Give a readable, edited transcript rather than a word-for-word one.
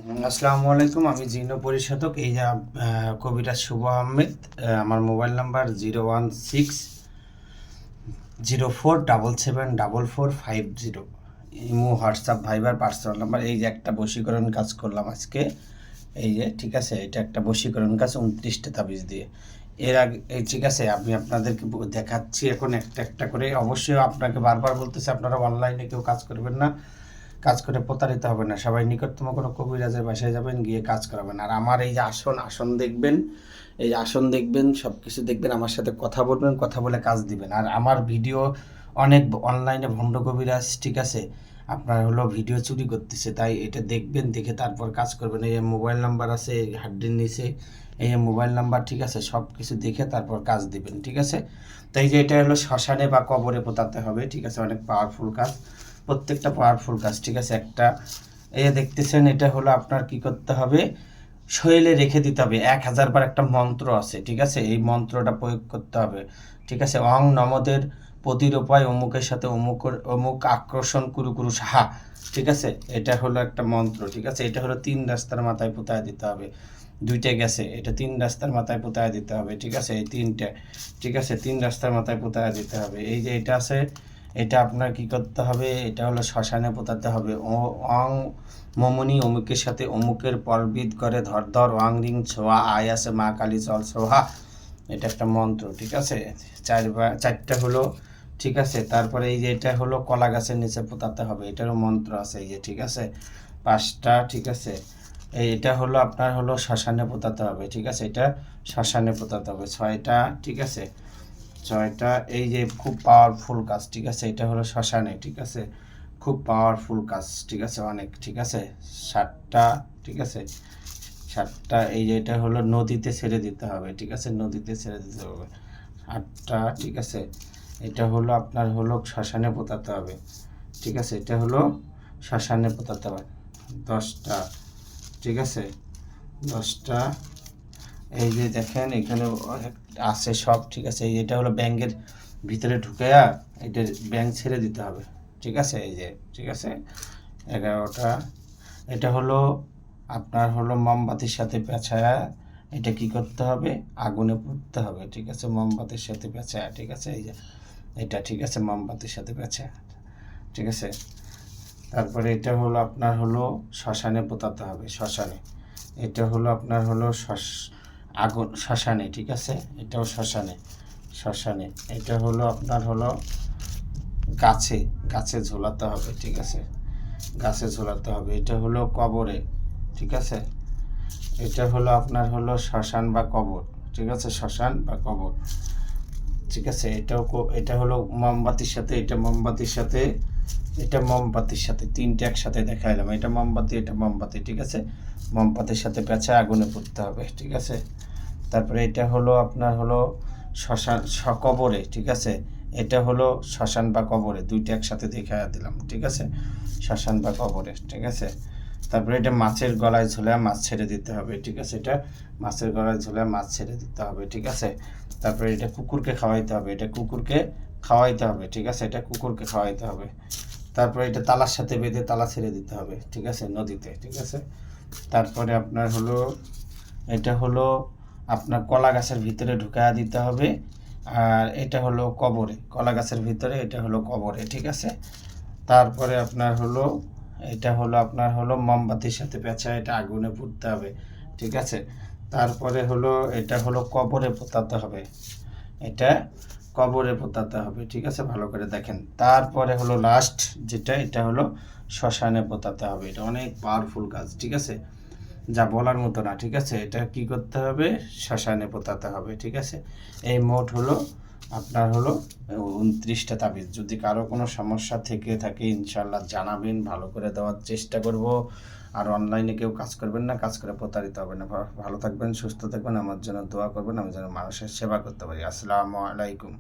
আসসালামু আলাইকুম। আমি জিনো পরিশোধক। এই যে কবিরাজ শুভ আহমেদ। আমার mobile number 016-04774450। Imo, WhatsApp, Viber personal number. এই যে একটা বশীকরণ কাজ করলাম আজকে। এই যে ঠিক আছে, এটা একটা বশীকরণ কাজ 29টা তাবিজ দিয়ে। এর আগে এই ঠিক আছে, আমি আপনাদেরকে দেখাচ্ছি এখন একটা একটা করে। অবশ্যই আপনাকে বারবার বলতেছি, আপনারা অনলাইনে কেউ কাজ করবেন না, কাজ করে প্রতারিত হবে না। সবাই নিকটতম কোনো কবিরাজের বাসায় যাবেন, গিয়ে কাজ করাবেন। আর আমার এই যে আসন দেখবেন, এই আসন দেখবেন, সব কিছু দেখবেন, আমার সাথে কথা বলবেন, কথা বলে কাজ দিবেন। আর আমার ভিডিও অনেক অনলাইনে ভণ্ড কবিরাজ ঠিক আছে আপনার ভিডিও চুরি করতেছে, তাই এটা দেখবেন, দেখে তারপর কাজ করবেন। এই মোবাইল নাম্বার আছে হাড্ডির নিচে, এই মোবাইল নাম্বার ঠিক আছে, সব কিছু দেখে তারপর কাজ দিবেন, ঠিক আছে। তাই যে এটা শ্মশানে বা কবরে পোতাতে হবে, ঠিক আছে। অনেক পাওয়ারফুল কাজ, প্রত্যেকটা পাওয়ারফুল কাজ, ঠিক আছে। একটা এই দেখতেছেন, এটা আপনার কি করতে হবে, শৈলে রেখে দিতে হবে। 1000 বার একটা মন্ত্র আছে, ঠিক আছে। এই মন্ত্রটা প্রয়োগ করতে হবে, ঠিক আছে। অং নমদের প্রতিরূপায় অমুকের সাথে অমুক আকর্ষণ কুরু কুরু সাহা, ঠিক আছে। এটা একটা মন্ত্র, ঠিক আছে। এটা 3 রাস্তার মাথায় পোতায় দিতে হবে। 2টে গেছে, এটা 3 রাস্তার মাথায় পোতায় দিতে হবে, ঠিক আছে। এই 3টে, ঠিক আছে, 3 রাস্তার মাথায় পোতায় দিতে হবে। এই যে এটা আছে, এটা আপনার কি করতে হবে, এটা শ্মশানে পোতাতে হবে। অং মমনি অমুকের সাথে অমুকের পরবিদ করে ধর ধর ওয়াং রিং ছোয়া আয় আছে মা কালী চল সোহা। এটা একটা মন্ত্র, ঠিক আছে। 4টা ঠিক আছে। তারপরে এই যে এটা কলা গাছের নিচে পোতাতে হবে, এটারও মন্ত্র আছে, এই যে ঠিক আছে। 5টা, ঠিক আছে। এটা আপনার শ্মশানে পোতাতে হবে, ঠিক আছে। এটা শ্মশানে পোতাতে হবে। 6টা, ঠিক আছে। 6টা, এই যে খুব পাওয়ারফুল কাজ, ঠিক আছে। এটা শ্মশানে, ঠিক আছে, খুব পাওয়ারফুল কাজ, ঠিক আছে, অনেক, ঠিক আছে। 7টা, ঠিক আছে। 7টা, এই যে এটা নদীতে ছেড়ে দিতে হবে, ঠিক আছে, নদীতে ছেড়ে দিতে হবে। 8টা, ঠিক আছে। এটা আপনার শ্মশানে পোতাতে হবে, ঠিক আছে। এটা শ্মশানে পোতাতে হবে। 10টা, ঠিক আছে। 10টা, এই যে দেখেন এখানে আছে সব, ঠিক আছে। এটা ব্যাংকের ভিতরে ঢুকাইয়া এটা ব্যাংক ছেড়ে দিতে হবে, ঠিক আছে। এই যে ঠিক আছে। 11টা, এটা আপনার মোমবাতির সাথে পেঁচায়া এটা কি করতে হবে, আগুনে পুড়তে হবে, ঠিক আছে। মোমবাতির সাথে পেঁচায়া, ঠিক আছে। এই যে এটা, ঠিক আছে, মোমবাতির সাথে পেঁচায়া, ঠিক আছে। তারপরে এটা আপনার শ্মশানে পোতাতে হবে, শ্মশানে। এটা আপনার আগুন শ্মশানে, ঠিক আছে। এটাও শ্মশানে, শ্মশানে। এটা আপনার গাছে, গাছে ঝোলাতে হবে, ঠিক আছে, গাছে ঝোলাতে হবে। এটা কবরে, ঠিক আছে। এটা আপনার শ্মশান বা কবর, ঠিক আছে, শ্মশান বা কবর, ঠিক আছে। এটা মোমবাতির সাথে, এটা মোমবাতির সাথে, এটা মোমবাতির সাথে, 3টে একসাথে দেখাইলাম। এটা মোমবাতি, এটা মোমবাতি, ঠিক আছে। মোমবাতির সাথে পেঁচা আগুনে পুড়তে হবে, ঠিক আছে। তারপরে এটা আপনার শ্মশান কবরে, ঠিক আছে। এটা শ্মশান বা কবরে, 2টা একসাথে দেখা দিলাম, ঠিক আছে, শ্মশান বা কবরে, ঠিক আছে। তারপরে এটা মাছের গলায় ঝুলে মাছ ছেড়ে দিতে হবে, ঠিক আছে। এটা মাছের গলায় ঝুলে মাছ ছেড়ে দিতে হবে, ঠিক আছে। তারপরে এটা কুকুরকে খাওয়াইতে হবে, এটা কুকুরকে খাওয়াইতে হবে, ঠিক আছে। এটা কুকুরকে খাওয়াইতে হবে। তারপরে এটা তালার সাথে বেঁধে তালা ছেড়ে দিতে হবে, ঠিক আছে, নদীতে, ঠিক আছে। তারপরে আপনার এটা আপনার কলা গাছের ভিতরে ঢুকায়া দিতে হবে। আর এটা কবরে, কলা গাছের ভিতরে, এটা কবরে, ঠিক আছে। তারপরে আপনার এটা আপনার মোমবাতির সাথে পেঁচা এটা আগুনে পুড়তে হবে, ঠিক আছে। তারপরে এটা কবরে পোতাতে হবে, এটা কবরে পোতাতে হবে, ঠিক আছে। ভালো করে দেখেন। তারপরে লাস্ট যেটা, এটা শ্মশানে পোতাতে হবে। এটা অনেক পাওয়ারফুল কাজ, ঠিক আছে, যা বলার মতো না, ঠিক আছে। এটা কি করতে হবে, শ্মশানে পোতাতে হবে, ঠিক আছে। এই মোট আপনার 29টা তাবিজ। যদি কারো কোনো সমস্যা থেকে থাকে ইনশাল্লাহ জানাবেন, ভালো করে দেওয়ার চেষ্টা করব। আর অনলাইনে কেউ কাজ করবেন না, কাজ করে প্রতারিত হবে না। ভালো থাকবেন, সুস্থ থাকবেন, আমার জন্য দোয়া করবেন, আমি যেন মানুষের সেবা করতে পারি। আসসালামু আলাইকুম।